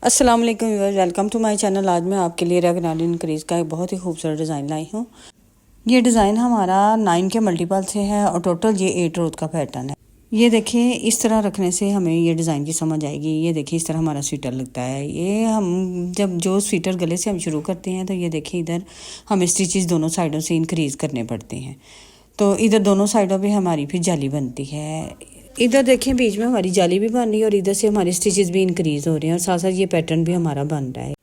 अस्सलाम वालेकुम viewers, welcome to my channel. आज मैं आपके लिए रेगनाली इंक्रीज़ का एक बहुत ही खूबसूरत डिज़ाइन लाई हूँ। ये डिज़ाइन हमारा 9 के मल्टीपल से है और टोटल ये 8 रोज़ का पैटर्न है। ये देखिए, इस तरह रखने से हमें ये डिज़ाइन की समझ आएगी। ये देखिए, इस तरह हमारा स्वेटर लगता है। ये हम जब जो स्वेटर गले से हम शुरू करते हैं तो ये देखिए, इधर हमें स्टिचेस दोनों साइडों से इंक्रीज़ करने पड़ते हैं। तो इधर दोनों साइडों पे हमारी फिर जाली बनती है। इधर देखें, बीच में हमारी जाली भी बन रही है और इधर से हमारे स्टिचेस भी इंक्रीज़ हो रहे हैं और साथ साथ ये पैटर्न भी हमारा बन रहा है।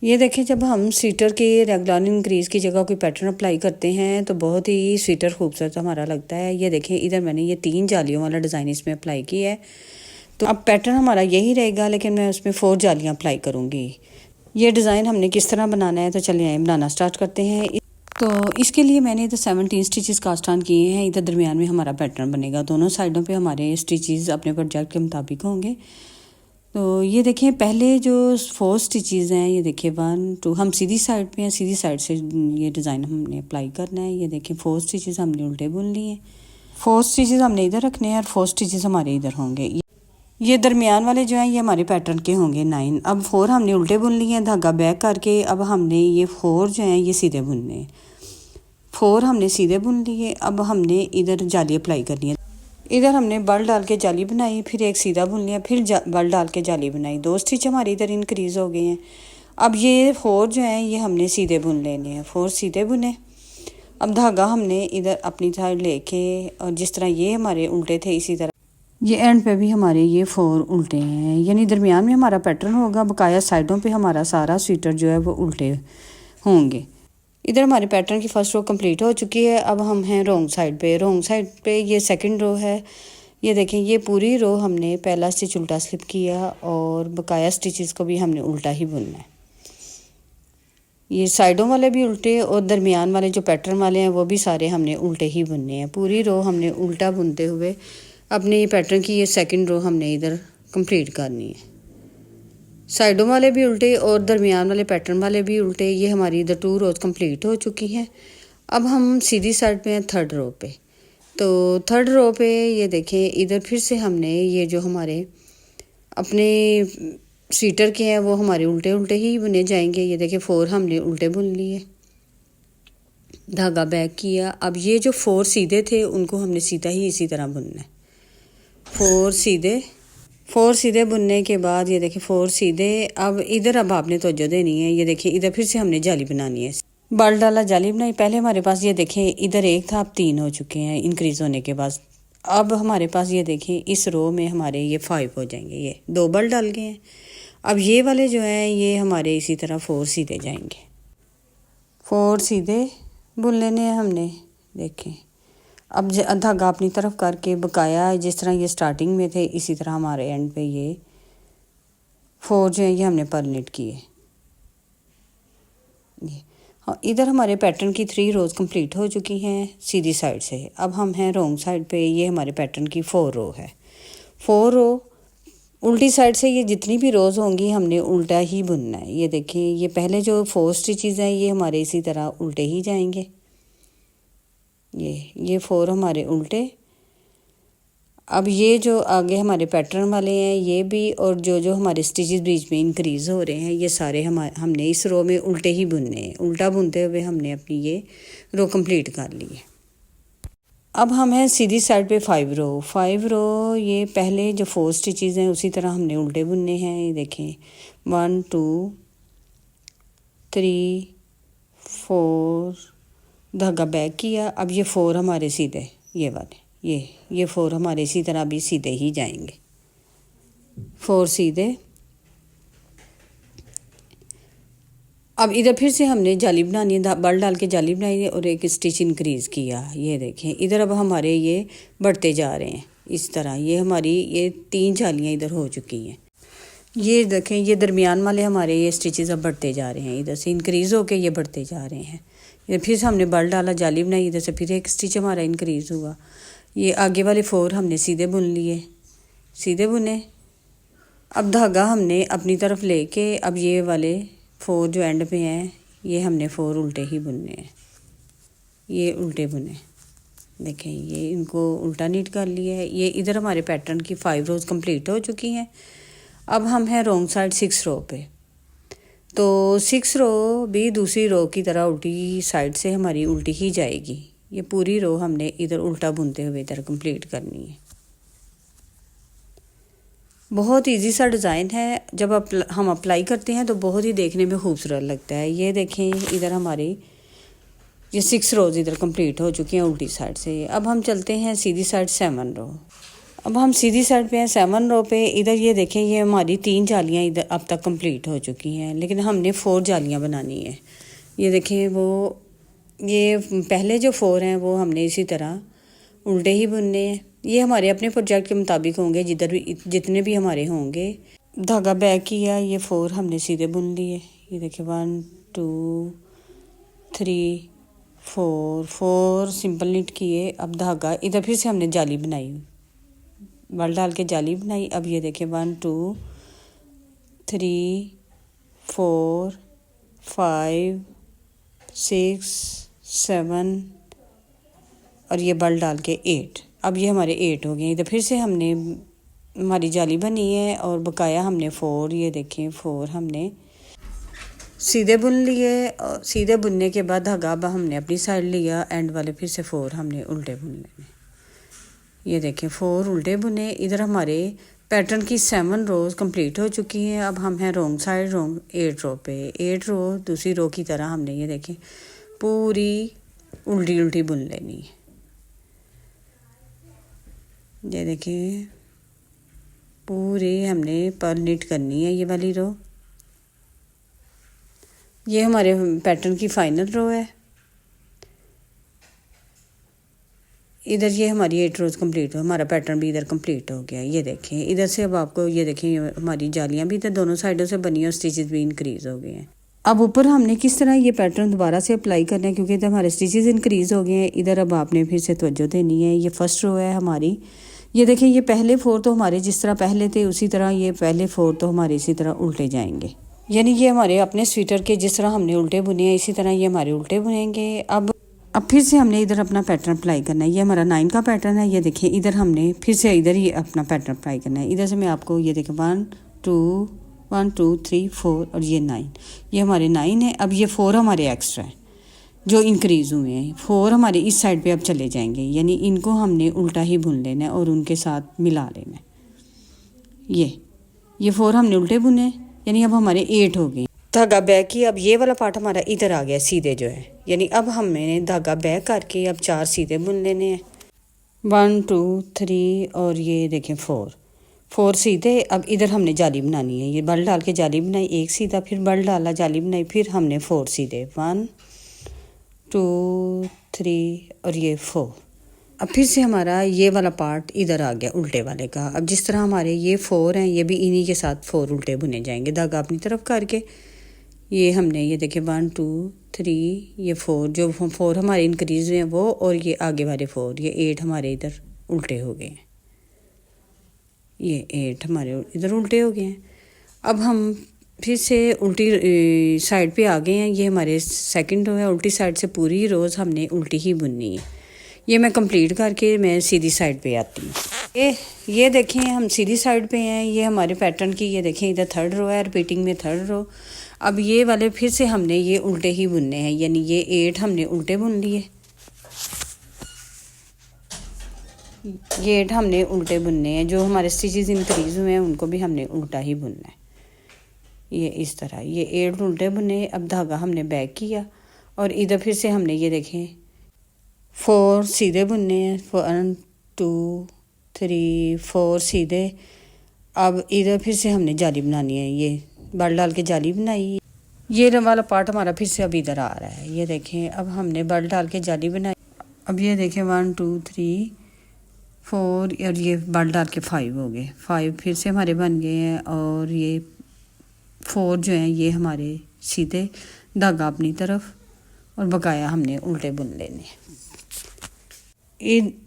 ये देखें, जब हम स्वेटर के रेगुलर इंक्रीज़ की जगह कोई पैटर्न अप्लाई करते हैं तो बहुत ही स्वेटर खूबसूरत हमारा लगता है। ये देखें, इधर मैंने ये 3 जालियों वाला डिज़ाइन इसमें अप्लाई किया है। तो अब पैटर्न हमारा यही रहेगा, लेकिन मैं उसमें 4 जालियाँ अप्लाई करूँगी। ये डिज़ाइन हमने किस तरह बनाना है, तो चलिए बनाना स्टार्ट करते हैं। तो इसके लिए मैंने इधर 17 स्टिचेस कास्ट ऑन किए हैं। इधर दरमियान में हमारा पैटर्न बनेगा। दोनों साइडों पे हमारे स्टिचेस अपने प्रोजेक्ट के मुताबिक होंगे। तो ये देखिए, पहले जो 4 स्टिचेस हैं, ये देखिए 1 2, हम सीधी साइड पे हैं। सीधी साइड से ये डिज़ाइन हमने अप्लाई करना है। ये देखिए, 4 स्टिचेस हमने उल्टे बुन लिए हैं। 4 स्टिचेस हमने इधर रखने हैं और 4 स्टिचेस हमारे इधर होंगे। ये दरमियान वाले जो हैं ये हमारे पैटर्न के होंगे 9। अब 4 हमने उल्टे बुन लिए हैं धागा बैक करके। अब हमने ये 4 जो हैं ये सीधे बुनने हैं। 4 हमने सीधे बुन लिए। अब हमने इधर जाली अप्लाई करनी है। इधर हमने बल डाल के जाली बनाई, फिर एक सीधा बुन लिया, फिर बल डाल के जाली बनाई। 2 स्टिच हमारे इधर इंक्रीज़ हो गए हैं। अब ये 4 जो हैं ये हमने सीधे बुन लेने हैं। 4 सीधे बुने। अब धागा हमने इधर अपनी साइड लेके, और जिस तरह ये हमारे उल्टे थे इसी तरह ये एंड पे भी हमारे ये 4 उल्टे हैं, यानी दरमियान में हमारा पैटर्न होगा। बकाया साइडों पे हमारा सारा स्वेटर जो है वो उल्टे होंगे। इधर हमारे पैटर्न की फर्स्ट रो कंप्लीट हो चुकी है। अब हम हैं रॉन्ग साइड पे। रॉन्ग साइड पे ये सेकंड रो है। ये देखें, ये पूरी रो हमने पहला स्टिच उल्टा स्लिप किया और बकाया स्टिचेस को भी हमने उल्टा ही बुनना है। ये साइडों वाले भी उल्टे और दरमियान वाले जो पैटर्न वाले हैं वो भी सारे हमने उल्टे ही बुनने हैं। पूरी रो हमने उल्टा बुनते हुए अपने ये पैटर्न की ये सेकंड रो हमने इधर कंप्लीट करनी है। साइडों वाले भी उल्टे और दरमियान वाले पैटर्न वाले भी उल्टे। ये हमारी इधर 2 रोज कंप्लीट हो चुकी हैं। अब हम सीधी साइड पे हैं थर्ड रो पे। तो थर्ड रो पे ये देखें, इधर फिर से हमने ये जो हमारे अपने स्वेटर के हैं वो हमारे उल्टे उल्टे ही बुने जाएंगे। ये देखें, 4 हमने उल्टे बुन लिए, धागा बैक किया। अब ये जो 4 सीधे थे उनको हमने सीधा ही इसी तरह बुनना है। 4 सीधे बुनने के बाद ये देखिए 4 सीधे। अब इधर अब आपने तवज्जो देनी है। ये देखिए, इधर फिर से हमने जाली बनानी है। बल डाला, जाली बनाई। पहले हमारे पास ये देखें इधर 1 था, अब 3 हो चुके हैं इंक्रीज होने के बाद। अब हमारे पास ये देखें इस रो में हमारे ये 5 हो जाएंगे। ये 2 बल डाल गए हैं। अब ये वाले जो हैं ये हमारे इसी तरह 4 सीधे जाएंगे। 4 सीधे बुन लेने हैं हमने। देखें, अब धागा अपनी तरफ करके बकाया जिस तरह ये स्टार्टिंग में थे इसी तरह हमारे एंड पे ये 4 जो है ये हमने परनेट किए। ये हाँ, इधर हमारे पैटर्न की 3 रोज कंप्लीट हो चुकी हैं सीधी साइड से। अब हम हैं रॉन्ग साइड पे। ये हमारे पैटर्न की 4 रो है। 4 रो उल्टी साइड से ये जितनी भी रोज़ होंगी हमने उल्टा ही बुनना है। ये देखें, ये पहले जो 4 स्टिचेस हैं ये हमारे इसी तरह उल्टे ही जाएंगे। ये 4 हमारे उल्टे। अब ये जो आगे हमारे पैटर्न वाले हैं ये भी, और जो जो हमारे स्टिचेस बीच में इंक्रीज़ हो रहे हैं ये सारे हमने इस रो में उल्टे ही बुनने हैं। उल्टा बुनते हुए हमने अपनी ये रो कंप्लीट कर ली है। अब हम हैं सीधी साइड पे 5 रो। ये पहले जो 4 स्टिचेस हैं उसी तरह हमने उल्टे बुनने हैं। ये देखें, 1 2 3 4, धागा बैक किया। अब ये 4 हमारे सीधे, ये वाले ये 4 हमारे इसी तरह भी सीधे ही जाएंगे। 4 सीधे। अब इधर फिर से हमने जाली बनानी है। बल डाल के जाली बनाई और एक स्टिच इंक्रीज़ किया। ये देखें, इधर अब हमारे ये बढ़ते जा रहे हैं इस तरह। ये हमारी ये 3 जालियाँ इधर हो चुकी हैं। ये देखें, ये दरमियान वाले हमारे ये स्टिचेस अब बढ़ते जा रहे हैं। इधर से इंक्रीज़ होके ये बढ़ते जा रहे हैं। ये फिर से हमने बल डाला, जाली बनाई, इधर से फिर एक स्टिच हमारा इंक्रीज़ हुआ। ये आगे वाले 4 हमने सीधे बुन लिए, सीधे बुने। अब धागा हमने अपनी तरफ लेके अब ये वाले 4 जो एंड पे हैं ये हमने 4 उल्टे ही बुनने हैं। ये उल्टे बुने। देखें, ये इनको उल्टा नीट कर लिया है। ये इधर हमारे पैटर्न की 5 रोज कंप्लीट हो चुकी हैं। अब हम हैं रॉन्ग साइड 6 रो पे, तो 6 रो भी दूसरी रो की तरह उल्टी साइड से हमारी उल्टी ही जाएगी। ये पूरी रो हमने इधर उल्टा बुनते हुए इधर कंप्लीट करनी है। बहुत इजी सा डिज़ाइन है, जब हम अप्लाई करते हैं तो बहुत ही देखने में खूबसूरत लगता है। ये देखें इधर हमारी ये 6 रोज़ इधर कंप्लीट हो चुकी हैं उल्टी साइड से। अब हम चलते हैं सीधी साइड 7 रो। अब हम सीधी साइड पे हैं 7 रो पे। इधर ये देखें ये हमारी 3 जालियाँ इधर अब तक कंप्लीट हो चुकी हैं, लेकिन हमने 4 जालियाँ बनानी है। ये देखें वो ये पहले जो 4 हैं वो हमने इसी तरह उल्टे ही बुनने हैं। ये हमारे अपने प्रोजेक्ट के मुताबिक होंगे, जितने भी हमारे होंगे। धागा बैक किया, ये 4 हमने सीधे बुन लिए। ये देखिए 1 2 3 4 सिंपल नीट किए। अब धागा इधर फिर से हमने जाली बनाई, बल डाल के जाली बनाई। अब ये देखिए 1 2 3 4 5 6 7 और ये बल डाल के 8। अब ये हमारे 8 हो गए। इधर फिर से हमने हमारी जाली बनी है और बकाया हमने 4, ये देखें 4 हमने सीधे बुन लिए। और सीधे बुनने के बाद धागा अब हमने अपनी साइड लिया, एंड वाले फिर से 4 हमने उल्टे बुन लेने। ये देखें 4 उल्टे बुने। इधर हमारे पैटर्न की 7 रोज कंप्लीट हो चुकी हैं। अब हम हैं रॉन्ग साइड 8 रो पे। 8 रो दूसरी रो की तरह हमने ये देखें पूरी उल्टी उल्टी बुन लेनी है। ये देखिए पूरी हमने पर नीट करनी है ये वाली रो। ये हमारे पैटर्न की फाइनल रो है। इधर ये हमारी 8 रोज कंप्लीट हो, हमारा पैटर्न भी इधर कंप्लीट हो गया। ये देखें इधर से अब आपको ये देखें हमारी जालियां भी इधर दोनों साइडों से बनी और स्टिचेस भी इंक्रीज़ हो गए हैं। अब ऊपर हमने किस तरह ये पैटर्न दोबारा से अप्लाई करना है, क्योंकि इधर हमारे स्टिचेस इंक्रीज़ हो गए हैं। इधर अब आपने फिर से तवज्जो देनी है। ये फर्स्ट रो है हमारी। ये देखें ये पहले 4 तो हमारे जिस तरह पहले थे उसी तरह ये पहले 4 तो हमारे इसी तरह उल्टे जाएंगे। यानी ये हमारे अपने स्वेटर के जिस तरह हमने उल्टे बुने हैं इसी तरह ये हमारे उल्टे बुनेंगे। अब फिर से हमने इधर अपना पैटर्न अप्लाई करना है। ये हमारा 9 का पैटर्न है। ये देखिए इधर हमने फिर से इधर ही अपना पैटर्न अप्लाई करना है। इधर से मैं आपको ये देखें 1 2 3 4 और ये 9, ये हमारे 9 है। अब ये 4 हमारे एक्स्ट्रा है जो इंक्रीज़ हुए हैं। 4 हमारे इस साइड पे अब चले जाएंगे, यानी इनको हमने उल्टा ही बुन लेना है और उनके साथ मिला लेना है। ये 4 हमने उल्टे बुने, यानी अब हमारे 8 हो गए। धागा बैक की, अब ये वाला पार्ट हमारा इधर आ गया सीधे जो है, यानी अब हमने धागा बैक करके अब 4 सीधे बुन लेने हैं। 1 2 3 और ये देखें 4 सीधे। अब इधर हमने जाली बनानी है। ये बल डाल के जाली बनाई, एक सीधा, फिर बल डाला जाली बनाई, फिर हमने 4 सीधे 1 2 3 और ये 4। अब फिर से हमारा ये वाला पार्ट इधर आ गया उल्टे वाले का। अब जिस तरह हमारे ये 4 हैं ये भी इन्हीं के साथ 4 उल्टे बुने जाएंगे धागा अपनी तरफ करके। ये हमने ये देखे 1 2 3 ये 4, जो 4 हमारे इंक्रीज हुए हैं वो, और ये आगे वाले 4 ये 8 हमारे इधर उल्टे हो गए हैं। ये 8 हमारे इधर उल्टे हो गए हैं। अब हम फिर से उल्टी साइड पे आ गए हैं। ये हमारे सेकंड रो है। उल्टी साइड से पूरी रोज़ हमने उल्टी ही बुननी है। ये मैं कंप्लीट करके मैं सीधी साइड पे आती हूँ। ये देखें हम सीधी साइड पे हैं। ये हमारे पैटर्न की ये देखें इधर 3rd रो है, रिपीटिंग में 3rd रो। अब ये वाले फिर से हमने ये उल्टे ही बुनने हैं, यानी ये 8 हमने उल्टे बुन लिए। ये 8 हमने उल्टे बुनने हैं। जो हमारे स्टिचेस इंक्रीज हुए हैं उनको भी हमने उल्टा ही बुनना है। ये इस तरह ये 8 उल्टे बुने। अब धागा हमने बैक किया और इधर फिर से हमने ये देखें 4 सीधे बुनने हैं। 1 2 3 4 सीधे। अब इधर फिर से हमने जाली बनानी है। ये बल डाल के जाली बनाई। ये वाला पार्ट हमारा फिर से अब इधर आ रहा है। ये देखें अब हमने बल डाल के जाली बनाई। अब ये देखें 1 2 3 4 और ये बल डाल के 5 हो गए। 5 फिर से हमारे बन गए हैं। और ये 4 जो हैं ये हमारे सीधे धागा अपनी तरफ और बकाया हमने उल्टे बुन लेने।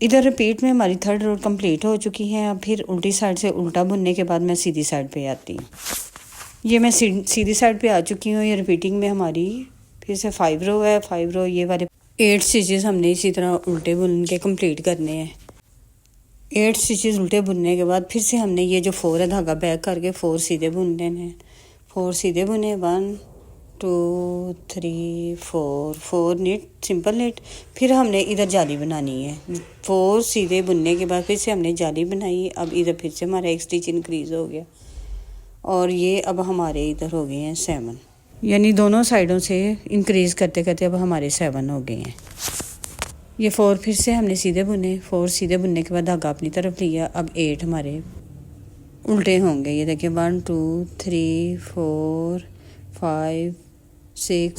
इधर रिपीट में हमारी 3rd रो कंप्लीट हो चुकी है। अब फिर उल्टी साइड से उल्टा बुनने के बाद मैं सीधी साइड पे आती हूँ। ये मैं सीधी साइड पे आ चुकी हूँ। ये रिपीटिंग में हमारी फिर से 5 रो है। 5 रो ये वाले 8 स्टिचेस हमने इसी तरह उल्टे बुन के कंप्लीट करने हैं। 8 स्टिचेस उल्टे बुनने के बाद फिर से हमने ये जो 4 है धागा बैक करके 4 सीधे बुन लेने हैं। 4 सीधे बुने, 1 2 3 4 नीट, सिंपल नीट। फिर हमने इधर जाली बनानी है। 4 सीधे बुनने के बाद फिर से हमने जाली बनाई। अब इधर फिर से हमारा एक स्टिच इंक्रीज़ हो गया और ये अब हमारे इधर हो गए हैं 7, यानी दोनों साइडों से इंक्रीज़ करते करते अब हमारे 7 हो गए हैं। ये 4 फिर से हमने सीधे बुने। 4 सीधे बुनने के बाद धागा अपनी तरफ लिया। अब 8 हमारे उल्टे होंगे। ये देखिए 1 2 3 4 5 6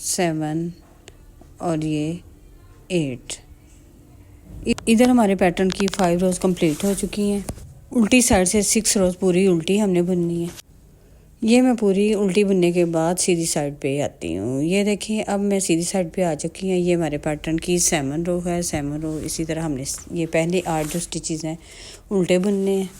7 और ये 8। इधर हमारे पैटर्न की 5 रोज़ कंप्लीट हो चुकी हैं। उल्टी साइड से 6 रोज़ पूरी उल्टी हमने बुननी है। ये मैं पूरी उल्टी बुनने के बाद सीधी साइड पे आती हूँ। ये देखिए अब मैं सीधी साइड पे आ चुकी हूँ। ये हमारे पैटर्न की 7 रो है। 7 रो इसी तरह हमने ये पहले 8 जो स्टिचेस हैं उल्टे बुनने हैं।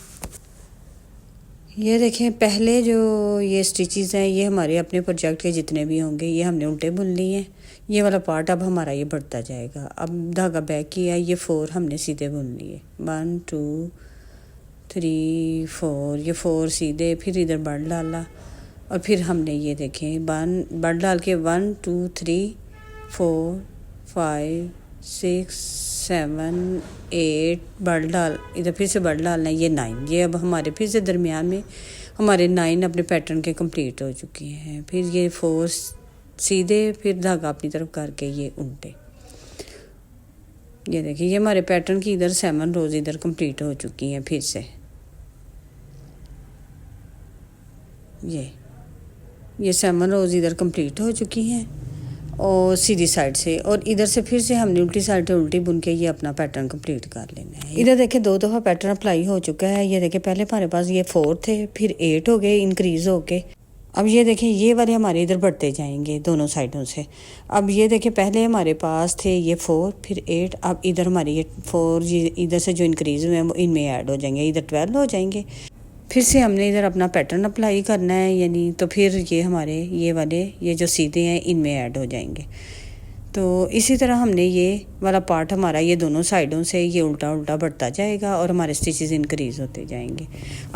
ये देखें पहले जो ये स्टिचेस हैं ये हमारे अपने प्रोजेक्ट के जितने भी होंगे ये हमने उल्टे बुन लिए हैं। ये वाला पार्ट अब हमारा ये बढ़ता जाएगा। अब धागा बैक किया, ये 4 हमने सीधे बुन लिए। 1 2 3 4, ये 4 सीधे, फिर इधर बड़ डाला और फिर हमने ये देखें बड़ डाल के 1 2 3 4 5 6 7 8 बड़ डाल, इधर फिर से बड़ डालना, ये 9। ये अब हमारे फिर से दरमियान में हमारे 9 अपने पैटर्न के कंप्लीट हो चुके हैं। फिर ये 4 सीधे, फिर धागा अपनी तरफ करके ये उल्टे। ये देखिए ये हमारे पैटर्न की इधर 7 रोज़ इधर कंप्लीट हो चुकी हैं। फिर से ये 7 रोज़ इधर कंप्लीट हो चुकी हैं और सीधी साइड से, और इधर से फिर से हमने उल्टी साइड से उल्टी बुन के ये अपना पैटर्न कंप्लीट कर लेना है। इधर देखिए 2 दफ़ा पैटर्न अप्लाई हो चुका है। ये देखिए पहले हमारे पास ये 4 थे, फिर 8 हो गए इंक्रीज़ हो के। अब ये देखें ये वाले हमारे इधर बढ़ते जाएंगे दोनों साइडों से। अब ये देखें पहले हमारे पास थे ये 4 फिर 8, अब इधर हमारे ये 4 ये इधर से जो इंक्रीज़ हुए हैं वो इनमें ऐड हो जाएंगे, इधर 12 हो जाएंगे। फिर से हमने इधर अपना पैटर्न अप्लाई करना है, यानी तो फिर ये हमारे ये वाले ये जो सीधे हैं इनमें ऐड हो जाएंगे। तो इसी तरह हमने ये वाला पार्ट हमारा ये दोनों साइडों से ये उल्टा उल्टा बढ़ता जाएगा और हमारे स्टिचेस इंक्रीज़ होते जाएंगे।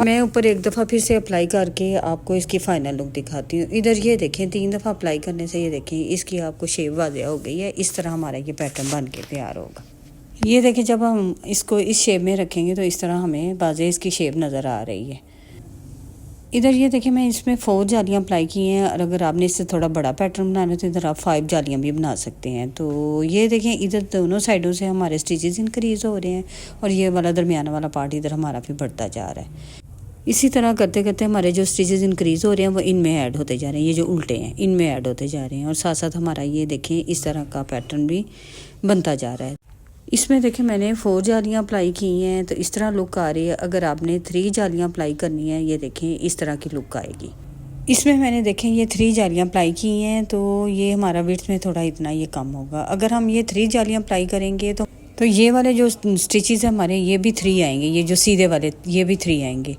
मैं ऊपर एक दफ़ा फिर से अप्लाई करके आपको इसकी फ़ाइनल लुक दिखाती हूँ। इधर ये देखें 3 दफ़ा अप्लाई करने से ये देखें इसकी आपको शेप वाज़ेह हो गई है। इस तरह हमारा ये पैटर्न बन के तैयार होगा। ये देखें जब हम इसको इस शेप में रखेंगे तो इस तरह हमें वाज़ेह इसकी शेप नज़र आ रही है। इधर ये देखिए मैं इसमें 4 जालियाँ अप्लाई की हैं, और अगर आपने इससे थोड़ा बड़ा पैटर्न बनाना है तो इधर आप 5 जालियाँ भी बना सकते हैं। तो ये देखें इधर दोनों साइडों से हमारे स्टिचेस इंक्रीज़ हो रहे हैं और ये वाला दरमियाना वाला पार्ट इधर हमारा भी बढ़ता जा रहा है। इसी तरह करते करते हमारे जो स्टिचेस इंक्रीज़ हो रहे हैं वो इनमें ऐड होते जा रहे हैं। ये जो उल्टे हैं इनमें ऐड होते जा रहे हैं और साथ साथ हमारा ये देखें इस तरह का पैटर्न भी बनता जा रहा है। इसमें देखें मैंने 4 जालियाँ अप्लाई की हैं तो इस तरह लुक आ रही है। अगर आपने 3 जालियाँ अप्लाई करनी है ये देखें इस तरह की लुक आएगी। इसमें मैंने देखें ये 3 जालियाँ अप्लाई की हैं तो ये हमारा विड्थ में थोड़ा इतना ये कम होगा। अगर हम ये 3 जालियाँ अप्लाई करेंगे तो ये वाले जो स्टिचेस हैं हमारे ये भी 3 आएंगे। ये जो सीधे वाले ये भी 3 आएंगे।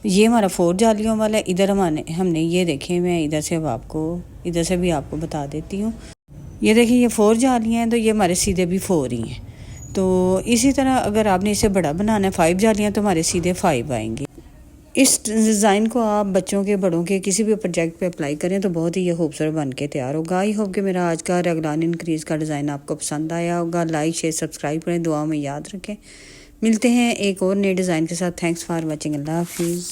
ये हमारा 4 जालियों वाला इधर हमने ये देखें, मैं इधर से अब आपको इधर से भी आपको बता देती हूँ। ये देखिए ये 4 जालियाँ हैं तो ये हमारे सीधे भी 4 ही हैं। तो इसी तरह अगर आपने इसे बड़ा बनाना है 5 जालियाँ तो हमारे सीधे 5 आएंगे। इस डिज़ाइन को आप बच्चों के बड़ों के किसी भी प्रोजेक्ट पे अप्लाई करें तो बहुत ही ये खूबसूरत बन के तैयार होगा। आई होप कि मेरा आज का रगलान इंक्रीज़ का डिज़ाइन आपको पसंद आया होगा। लाइक शेयर सब्सक्राइब करें, दुआ में याद रखें। मिलते हैं एक और नए डिज़ाइन के साथ। Thanks for watching. अल्लाह हाफिज़।